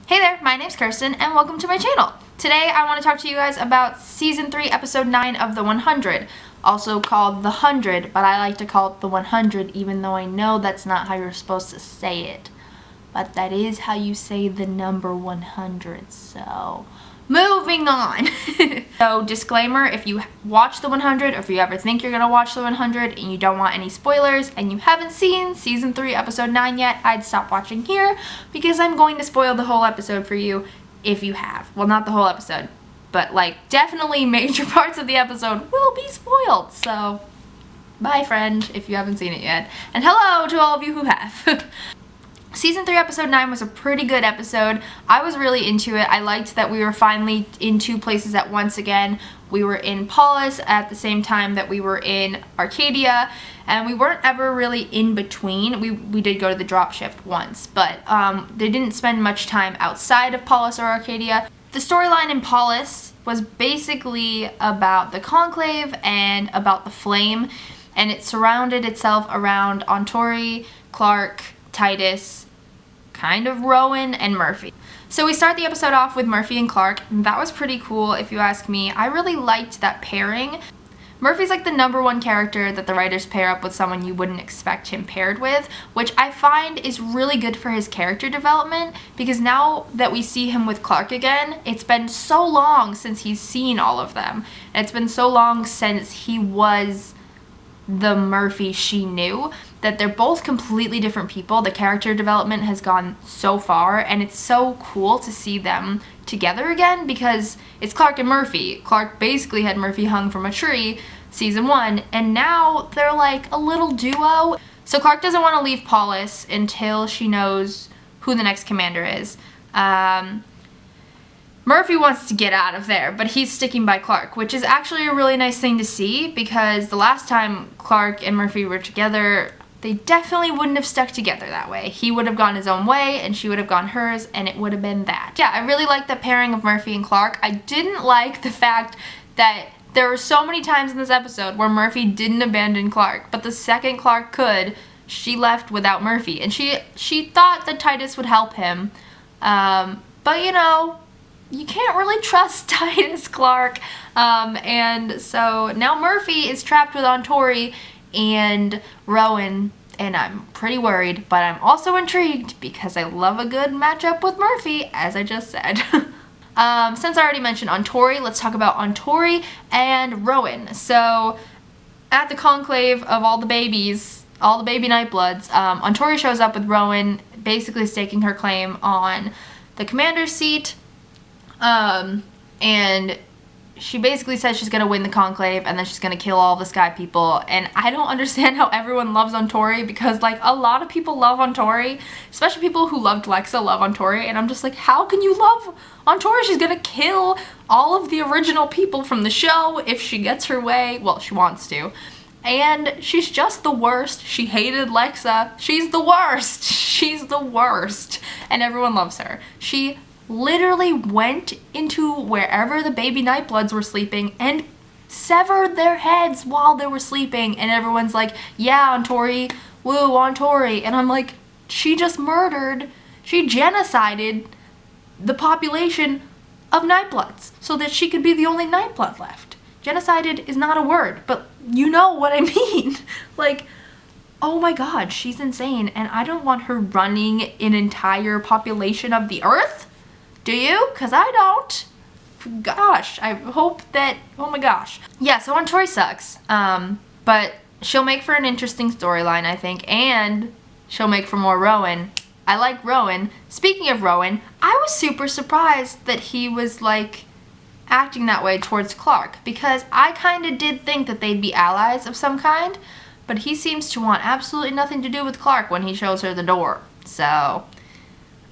Hey there, my name's Kirsten and welcome to my channel. Today I want to talk to you guys about Season 3, Episode 9 of The 100, also called The 100, but I like to call it The 100 even though I know that's not how you're supposed to say it. But that is how you say the number 100, so moving on. So disclaimer, if you watch The 100 or if you ever think you're going to watch The 100 and you don't want any spoilers and you haven't seen Season 3 Episode 9 yet, I'd stop watching here because I'm going to spoil the whole episode for you if you have. Well, not the whole episode, but like definitely major parts of the episode will be spoiled. So bye friend if you haven't seen it yet. And hello to all of you who have. Season 3 Episode 9 was a pretty good episode. I was really into it. I liked that we were finally in two places at once again. We were in Paulus at the same time that we were in Arcadia, and we weren't ever really in between. We did go to the dropship once, but they didn't spend much time outside of Paulus or Arcadia. The storyline in Paulus was basically about the Conclave and about the Flame, and it surrounded itself around Ontori, Clark, Titus, kind of Rowan, and Murphy. So we start the episode off with Murphy and Clark, and that was pretty cool if you ask me. I really liked that pairing. Murphy's like the #1 character that the writers pair up with someone you wouldn't expect him paired with, which I find is really good for his character development because now that we see him with Clark again, it's been so long since he's seen all of them, and it's been so long since he was the Murphy she knew that they're both completely different people. The character development has gone so far, and it's so cool to see them together again because it's Clark and Murphy. Clark basically had Murphy hung from a tree season 1, and now they're like a little duo. So Clark doesn't want to leave Paulus until she knows who the next commander is. Murphy wants to get out of there, but he's sticking by Clark, which is actually a really nice thing to see because the last time Clark and Murphy were together, they definitely wouldn't have stuck together that way. He would have gone his own way and she would have gone hers, and it would have been that. Yeah, I really like the pairing of Murphy and Clark. I didn't like the fact that there were so many times in this episode where Murphy didn't abandon Clark, but the second Clark could, she left without Murphy, and she thought that Titus would help him, but you know, you can't really trust Titus Clark, and so now Murphy is trapped with Ontori and Rowan, and I'm pretty worried, but I'm also intrigued because I love a good matchup with Murphy, as I just said. Since I already mentioned Ontori, let's talk about Ontori and Rowan. So at the conclave of all the babies, all the baby Nightbloods, Ontori shows up with Rowan, basically staking her claim on the commander's seat. And she basically says she's gonna win the conclave and then she's gonna kill all the sky people, and I don't understand how everyone loves Ontori because like a lot of people love Ontori, especially people who loved Lexa love Ontori, and I'm just like, how can you love Ontori? She's gonna kill all of the original people from the show if she gets her way. Well, she wants to. And she's just the worst. She hated Lexa. She's the worst. She's the worst. And everyone loves her. She literally went into wherever the baby Nightbloods were sleeping and severed their heads while they were sleeping, and everyone's like, yeah, Ontori, woo, Ontori, and I'm like, she just murdered, she genocided the population of Nightbloods so that she could be the only Nightblood left. Genocided is not a word, but you know what I mean. Like, oh my god, she's insane, and I don't want her running an entire population of the earth. Do you? Because I don't. Gosh, I hope that, oh my gosh. Yeah, so Ontori sucks, but she'll make for an interesting storyline, I think, and she'll make for more Rowan. I like Rowan. Speaking of Rowan, I was super surprised that he was, like, acting that way towards Clark, because I kind of did think that they'd be allies of some kind, but he seems to want absolutely nothing to do with Clark when he shows her the door, so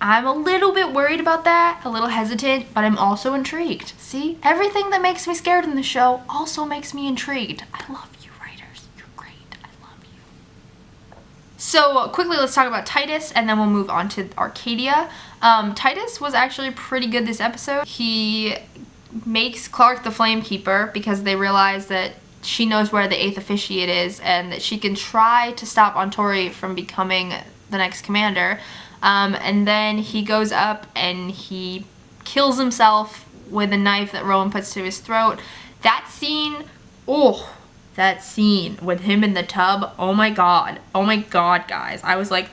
I'm a little bit worried about that, a little hesitant, but I'm also intrigued. See? Everything that makes me scared in the show also makes me intrigued. I love you, writers. You're great. I love you. So quickly, let's talk about Titus, and then we'll move on to Arcadia. Titus was actually pretty good this episode. He makes Clark the Flamekeeper because they realize that she knows where the 8th officiate is and that she can try to stop Ontori from becoming the next commander. And then he goes up and he kills himself with a knife that Rowan puts to his throat. That scene, oh, that scene with him in the tub, oh my god, guys. I was like,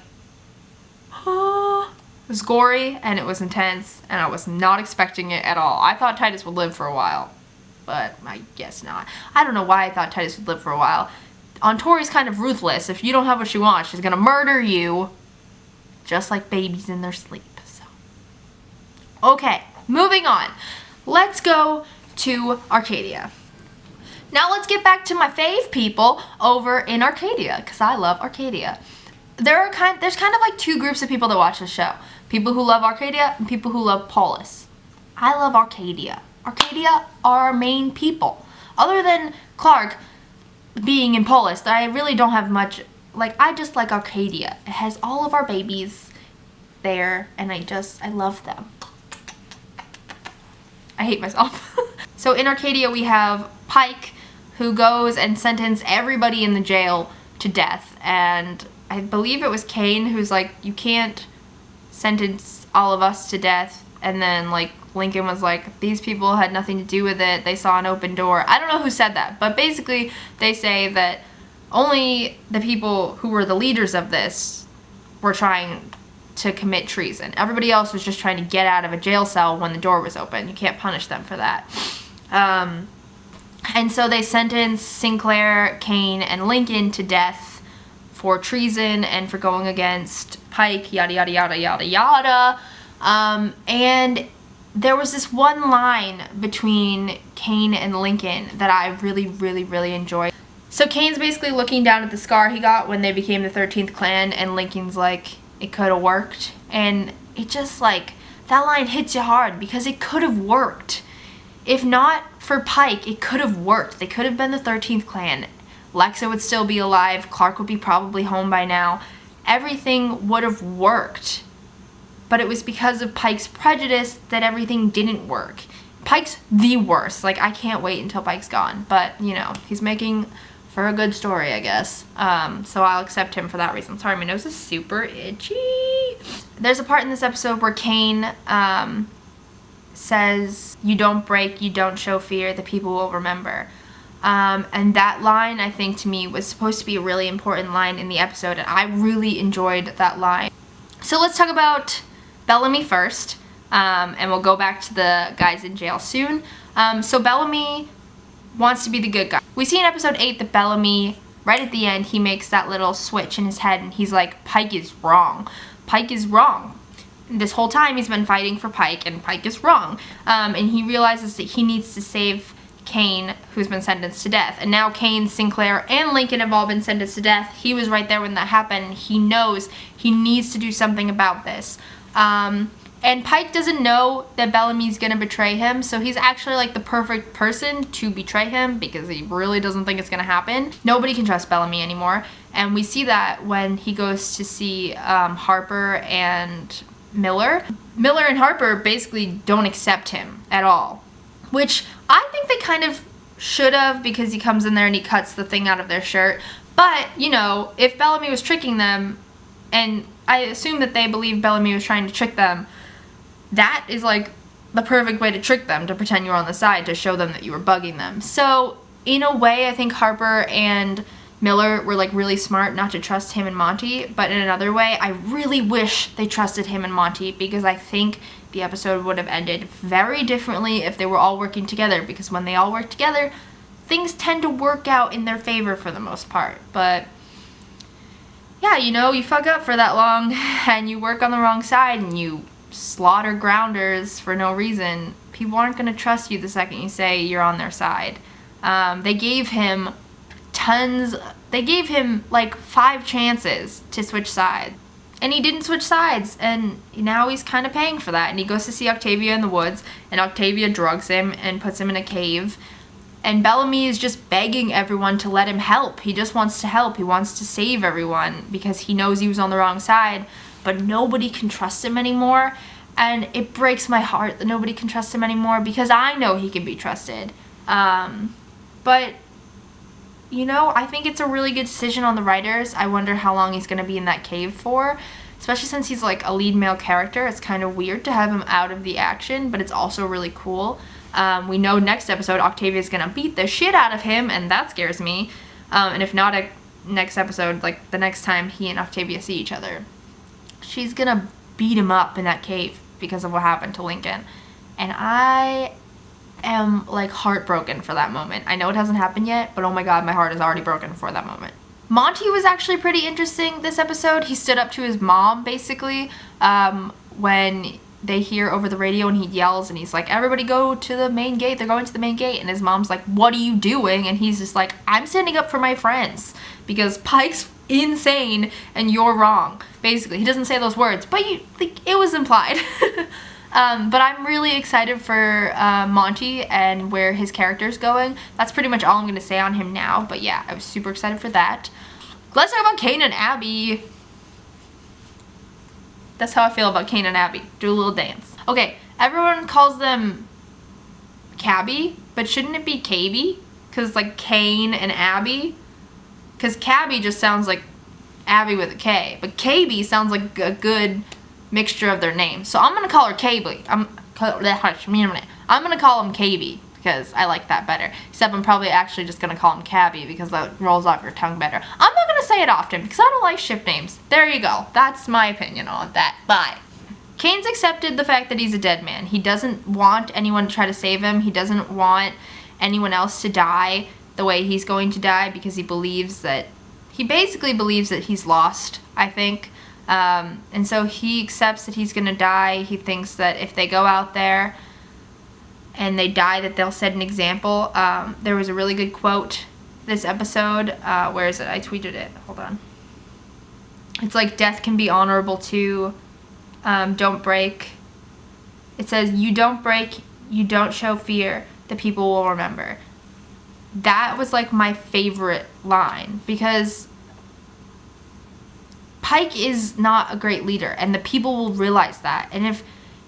oh. It was gory and it was intense and I was not expecting it at all. I thought Titus would live for a while, but I guess not. I don't know why I thought Titus would live for a while. Tori's kind of ruthless. If you don't have what she wants, she's gonna murder you, just like babies in their sleep. So, okay, moving on. Let's go to Arcadia. Now let's get back to my fave people over in Arcadia, because I love Arcadia. There's kind of like two groups of people that watch the show. People who love Arcadia and people who love Paulus. I love Arcadia. Arcadia are our main people. Other than Clark being in Paulus, I really don't have much, like, I just like Arcadia. It has all of our babies there and I love them. I hate myself. So in Arcadia we have Pike, who goes and sentences everybody in the jail to death, and I believe it was Kane who's like, you can't sentence all of us to death, and then like Lincoln was like, these people had nothing to do with it, they saw an open door. I don't know who said that, but basically they say that only the people who were the leaders of this were trying to commit treason. Everybody else was just trying to get out of a jail cell when the door was open. You can't punish them for that. And so they sentenced Sinclair, Kane, and Lincoln to death for treason and for going against Pike, yada yada yada yada yada. And there was this one line between Kane and Lincoln that I really enjoyed. So Kane's basically looking down at the scar he got when they became the 13th clan, and Lincoln's like, it could have worked. And it just like, that line hits you hard because it could have worked. If not for Pike, it could have worked. They could have been the 13th clan. Lexa would still be alive. Clark would be probably home by now. Everything would have worked. But it was because of Pike's prejudice that everything didn't work. Pike's the worst. Like, I can't wait until Pike's gone. But, you know, he's making for a good story, I guess. So I'll accept him for that reason. Sorry, my nose is super itchy. There's a part in this episode where Kane says, you don't break, you don't show fear, the people will remember. And that line, I think, to me, was supposed to be a really important line in the episode, and I really enjoyed that line. So let's talk about Bellamy first, and we'll go back to the guys in jail soon. So Bellamy wants to be the good guy. We see in episode 8 that Bellamy, right at the end, he makes that little switch in his head, and he's like, Pike is wrong. Pike is wrong. This whole time he's been fighting for Pike, and Pike is wrong. And he realizes that he needs to save Kane, who's been sentenced to death. And now Kane, Sinclair, and Lincoln have all been sentenced to death. He was right there when that happened. He knows he needs to do something about this. And Pike doesn't know that Bellamy's gonna betray him, so he's actually like the perfect person to betray him because he really doesn't think it's gonna happen. Nobody can trust Bellamy anymore, and we see that when he goes to see Harper and Miller. Miller and Harper basically don't accept him at all, which I think they kind of should have, because he comes in there and he cuts the thing out of their shirt. But, you know, if Bellamy was tricking them, and I assume that they believe Bellamy was trying to trick them, that is like the perfect way to trick them, to pretend you're on the side, to show them that you were bugging them. So in a way, I think Harper and Miller were like really smart not to trust him and Monty, but in another way, I really wish they trusted him and Monty, because I think the episode would have ended very differently if they were all working together, because when they all work together, things tend to work out in their favor for the most part. But yeah, you know, you fuck up for that long and you work on the wrong side and you slaughter grounders for no reason, people aren't going to trust you the second you say you're on their side. They gave him like 5 chances to switch sides, and he didn't switch sides, and now he's kind of paying for that. And he goes to see Octavia in the woods, and Octavia drugs him and puts him in a cave, and Bellamy is just begging everyone to let him help. He just wants to help. He wants to save everyone because he knows he was on the wrong side, but nobody can trust him anymore. And it breaks my heart that nobody can trust him anymore, because I know he can be trusted. But, you know, I think it's a really good decision on the writers. I wonder how long he's going to be in that cave for. especially since he's like a lead male character. It's kind of weird to have him out of the action, but it's also really cool. We know next episode Octavia's gonna beat the shit out of him, and that scares me. And if not next episode, like the next time he and Octavia see each other, she's gonna beat him up in that cave because of what happened to Lincoln. And I am like heartbroken for that moment. I know it hasn't happened yet, but oh my god, my heart is already broken for that moment. Monty was actually pretty interesting this episode. He stood up to his mom basically when they hear over the radio, and he yells and he's like, everybody go to the main gate, they're going to the main gate. And his mom's like, what are you doing? And he's just like, I'm standing up for my friends because Pike's insane and you're wrong. Basically, he doesn't say those words, but it was implied. But I'm really excited for Monty and where his character's going. That's pretty much all I'm going to say on him now. But yeah, I was super excited for that. Let's talk about Kane and Abby. That's how I feel about Kane and Abby. Do a little dance. Okay, everyone calls them Cabby, but shouldn't it be Cabby? Because like Kane and Abby. Because Cabby just sounds like Abby with a K. But Cabby sounds like a good mixture of their names. So I'm going to call her Cabby. I'm going to call him Cabby because I like that better. Except I'm probably actually just going to call him Cabby because that rolls off your tongue better. I'm not going to say it often because I don't like ship names. There you go. That's my opinion on that. Bye. Kane's accepted the fact that he's a dead man. He doesn't want anyone to try to save him. He doesn't want anyone else to die the way he's going to die because he basically believes that he's lost, I think. And so he accepts that he's going to die. He thinks that if they go out there and they die, that they'll set an example. There was a really good quote this episode. Where is it? I tweeted it. Hold on. It's like, death can be honorable too. Don't break. It says, you don't break, you don't show fear, the people will remember. That was like my favorite line because Pike is not a great leader and the people will realize that. And if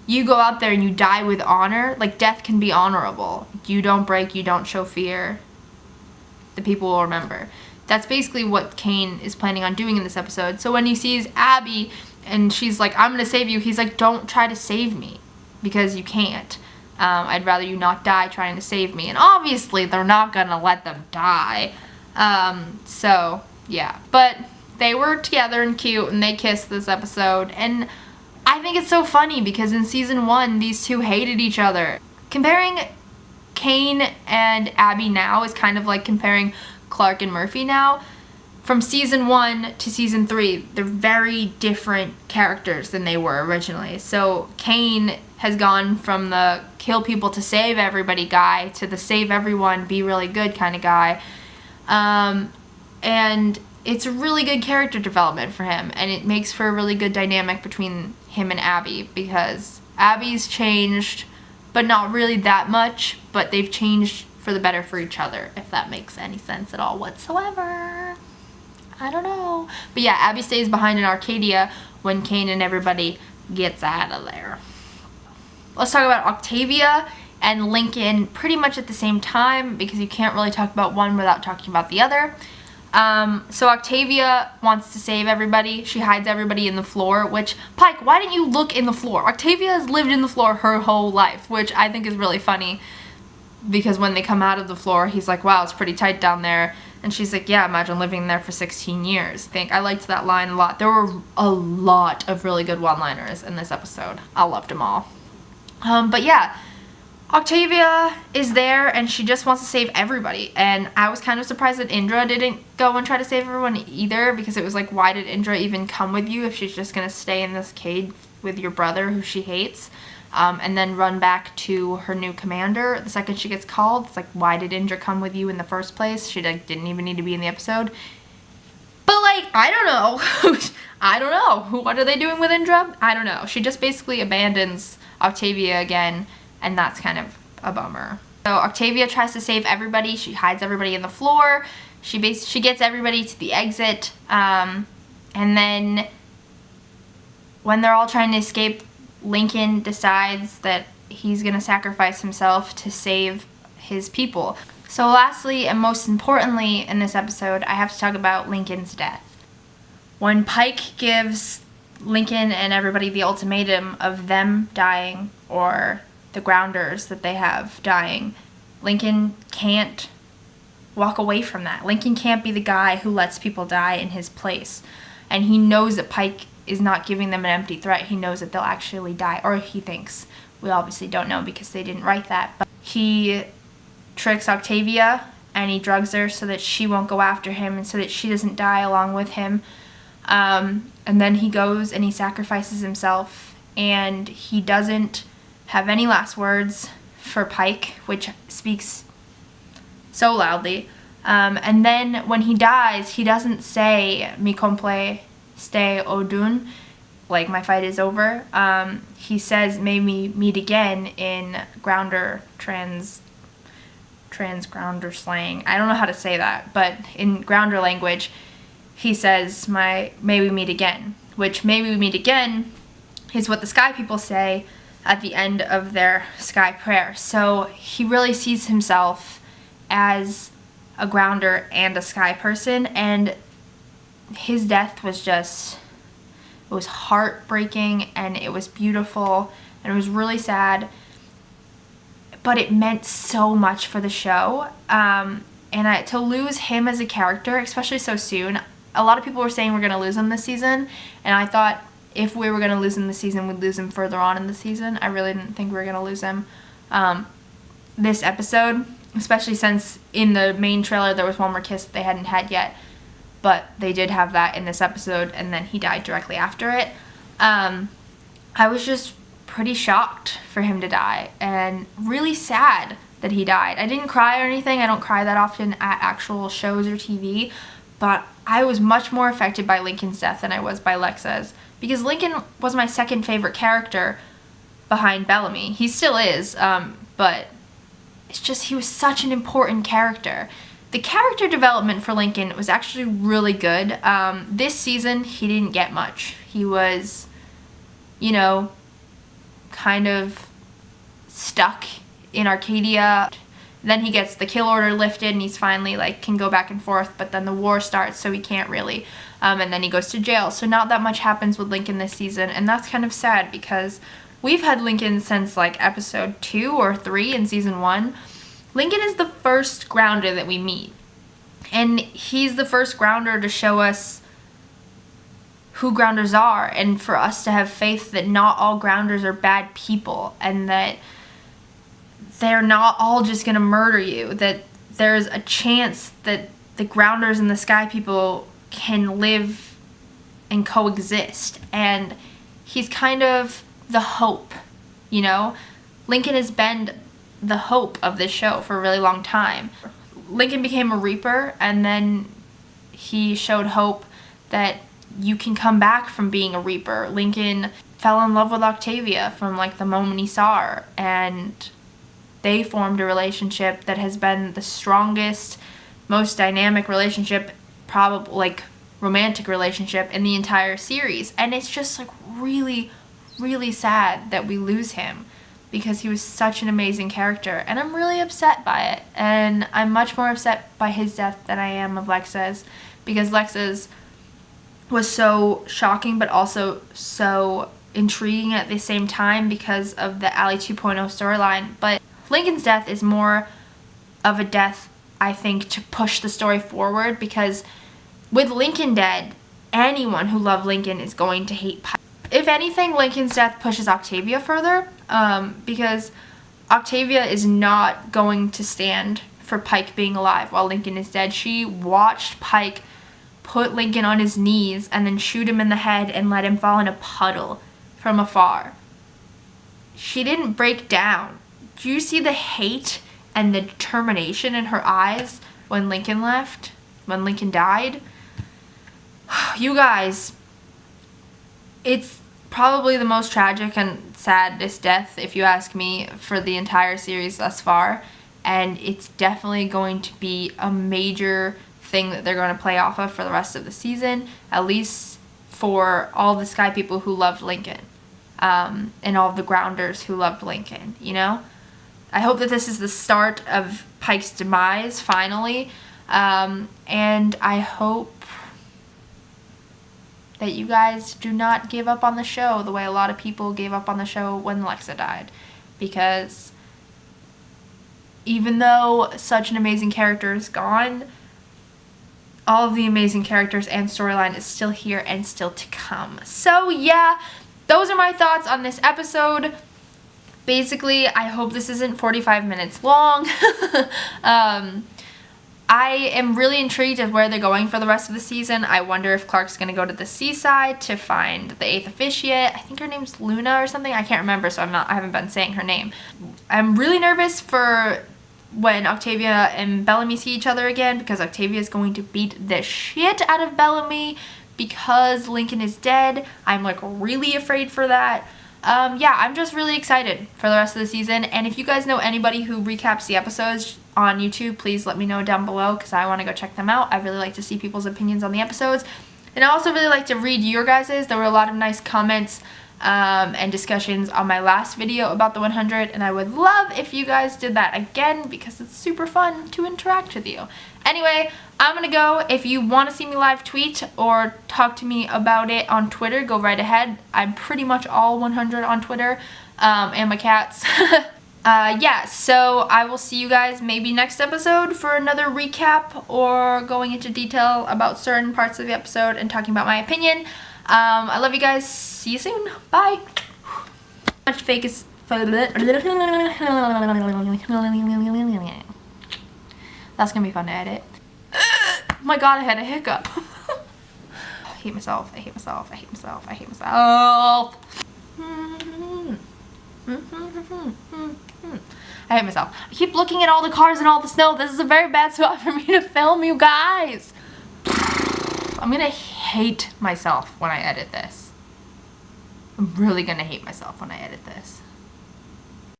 you go out there and you die with honor, like death can be honorable. You don't break, you don't show fear, the people will remember. That's basically what Kane is planning on doing in this episode. So when he sees Abby and she's like, I'm gonna save you, he's like, don't try to save me because you can't. I'd rather you not die trying to save me. And obviously they're not gonna let them die. So yeah, but they were together and cute and they kissed this episode. And I think it's so funny because in season 1, these two hated each other. Comparing Kane and Abby now is kind of like comparing Clark and Murphy now. From season 1 to season 3, they're very different characters than they were originally. So Kane has gone from the kill people to save everybody guy to the save everyone, be really good kind of guy. And it's a really good character development for him, and it makes for a really good dynamic between him and Abby because Abby's changed, but not really that much, but they've changed for the better for each other, if that makes any sense at all whatsoever. I don't know. But yeah, Abby stays behind in Arcadia when Kane and everybody gets out of there. Let's talk about Octavia and Lincoln pretty much at the same time because you can't really talk about one without talking about the other. So Octavia wants to save everybody. She hides everybody in the floor, which, Pike, why didn't you look in the floor? Octavia has lived in the floor her whole life, which I think is really funny because when they come out of the floor, he's like, wow, it's pretty tight down there. And she's like, yeah, imagine living there for 16 years. I liked that line a lot. There were a lot of really good one-liners in this episode. I loved them all. But yeah, Octavia is there and she just wants to save everybody. And I was kind of surprised that Indra didn't go and try to save everyone either because it was like, why did Indra even come with you if she's just going to stay in this cave with your brother who she hates? And then run back to her new commander the second she gets called. It's like, why did Indra come with you in the first place? She like didn't even need to be in the episode. But like, I don't know. I don't know. What are they doing with Indra? I don't know. She just basically abandons Octavia again, and that's kind of a bummer. So Octavia tries to save everybody. She hides everybody in the floor. She gets everybody to the exit. And then when they're all trying to escape, Lincoln decides that he's going to sacrifice himself to save his people. So lastly and most importantly in this episode, I have to talk about Lincoln's death. When Pike gives Lincoln and everybody the ultimatum of them dying or the grounders that they have dying. Lincoln can't walk away from that. Lincoln can't be the guy who lets people die in his place. And he knows that Pike is not giving them an empty threat. He knows that they'll actually die, or he thinks. We obviously don't know because they didn't write that. But he tricks Octavia and he drugs her so that she won't go after him and so that she doesn't die along with him. And then he goes and he sacrifices himself, and he doesn't have any last words for Pike, which speaks so loudly. And then when he dies, he doesn't say "Mi comple ste odun," like my fight is over. He says "May we meet again" in grounder transgrounder slang. I don't know how to say that, but in grounder language, he says "May we meet again," which "May we meet again" is what the Sky People say at the end of their Sky Prayer. So he really sees himself as a grounder and a Sky person, and his death was just, it was heartbreaking and it was beautiful and it was really sad, but it meant so much for the show. To lose him as a character, especially so soon, a lot of people were saying we're going to lose him this season, and I thought if we were going to lose him this season, we'd lose him further on in the season. I really didn't think we were going to lose him this episode, especially since in the main trailer there was one more kiss that they hadn't had yet, but they did have that in this episode, and then he died directly after it. I was just pretty shocked for him to die and really sad that he died. I didn't cry or anything. I don't cry that often at actual shows or TV, but I was much more affected by Lincoln's death than I was by Lexa's, because Lincoln was my second favorite character behind Bellamy. He still is, but it's just he was such an important character. The character development for Lincoln was actually really good. This season, he didn't get much. He was, you know, kind of stuck in Arcadia. Then he gets the kill order lifted and he's finally like can go back and forth, but then the war starts, so he can't really. And then he goes to jail. So not that much happens with Lincoln this season, and that's kind of sad because we've had Lincoln since like episode 2 or 3 in season 1. Lincoln is the first grounder that we meet, and he's the first grounder to show us who grounders are, and for us to have faith that not all grounders are bad people, and that they're not all just gonna murder you, that there's a chance that the grounders and the Sky People can live and coexist. And he's kind of the hope, you know? Lincoln has been the hope of this show for a really long time. Lincoln became a Reaper, and then he showed hope that you can come back from being a Reaper. Lincoln fell in love with Octavia from like the moment he saw her, and they formed a relationship that has been the strongest, most dynamic relationship, probably like romantic relationship in the entire series. And it's just like really, really sad that we lose him, because he was such an amazing character, and I'm really upset by it. And I'm much more upset by his death than I am of Lexa's, because Lexa's was so shocking but also so intriguing at the same time because of the Ally 2.0 storyline. But Lincoln's death is more of a death, I think, to push the story forward, because with Lincoln dead, anyone who loved Lincoln is going to hate Pike. If anything, Lincoln's death pushes Octavia further, because Octavia is not going to stand for Pike being alive while Lincoln is dead. She watched Pike put Lincoln on his knees and then shoot him in the head and let him fall in a puddle from afar. She didn't break down. Do you see the hate and the determination in her eyes when Lincoln left? When Lincoln died? You guys, it's probably the most tragic and saddest death, if you ask me, for the entire series thus far. And it's definitely going to be a major thing that they're going to play off of for the rest of the season, at least for all the Sky People who loved Lincoln, and all the grounders who loved Lincoln, you know? I hope that this is the start of Pike's demise, finally, and I hope that you guys do not give up on the show the way a lot of people gave up on the show when Lexa died. Because even though such an amazing character is gone, all of the amazing characters and storyline is still here and still to come. So yeah, those are my thoughts on this episode. Basically, I hope this isn't 45 minutes long. I am really intrigued at where they're going for the rest of the season. I wonder if Clark's going to go to the seaside to find the 8th officiate. I think her name's Luna or something. I can't remember, so I haven't been saying her name. I'm really nervous for when Octavia and Bellamy see each other again, because Octavia is going to beat the shit out of Bellamy because Lincoln is dead. I'm like really afraid for that. Yeah, I'm just really excited for the rest of the season. And if you guys know anybody who recaps the episodes on YouTube, please let me know down below, because I want to go check them out. I really like to see people's opinions on the episodes. And I also really like to read your guys's. There were a lot of nice comments and discussions on my last video about the 100, and I would love if you guys did that again, because it's super fun to interact with you. Anyway, I'm gonna go. If you want to see me live tweet or talk to me about it on Twitter, go right ahead. I'm pretty much all 100 on Twitter, and my cats. Yeah, so I will see you guys maybe next episode for another recap or going into detail about certain parts of the episode and talking about my opinion. I love you guys. See you soon. Bye. Much fake is. That's gonna be fun to edit. Oh my god, I had a hiccup. I hate myself. I hate myself. I hate myself. I hate myself. I hate myself. I keep looking at all the cars and all the snow. This is a very bad spot for me to film, you guys. I'm gonna hate myself when I edit this. I'm really gonna hate myself when I edit this.